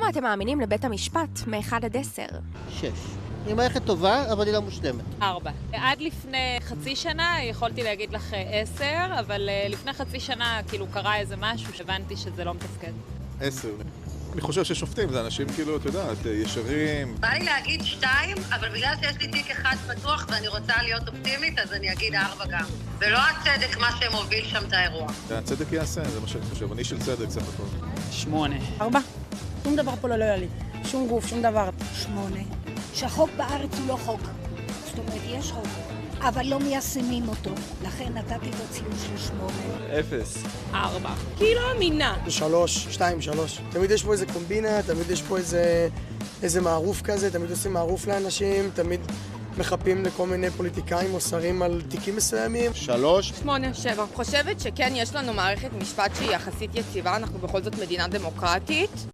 כמה אתם מאמינים לבית המשפט מ-1 עד 10? 6. היא מערכת טובה, אבל היא לא מושלמת. 4. עד לפני חצי שנה יכולתי להגיד לך 10, אבל לפני חצי שנה כאילו קרה איזה משהו שהבנתי שזה לא מתפקד. 10. אני חושב ששופטים זה אנשים כאילו, אתה יודעת, ישרים. בא לי להגיד 2, אבל בגלל שיש לי תיק אחד פתוח ואני רוצה להיות אופטימית, אז אני אגיד 4 גם. ולא הצדק מה שמוביל שם את האירוע. הצדק יעשה, זה מה שאני חושב. אני של צדק, סך הכל. 8. 4. שום דבר פה לא לי. שום גוף, שום דבר. 8. שהחוק בארץ הוא לא חוק. זאת אומרת, יש חוק, אבל לא מיישמים אותו. לכן נתתי לו ציון של 8. 0. 4. כי לא אמינה. 3, 2, 3. תמיד יש פה איזה קומבינה, תמיד יש פה איזה מערוף כזה, תמיד עושים מערוף לאנשים, תמיד מחפים לכל מיני פוליטיקאים או שרים על תיקים מסוימים. 3. 8, 7. חושבת שכן יש לנו מערכת משפט שהיא יחסית יציבה, אנחנו בכל זאת מדינה דמוקרטית.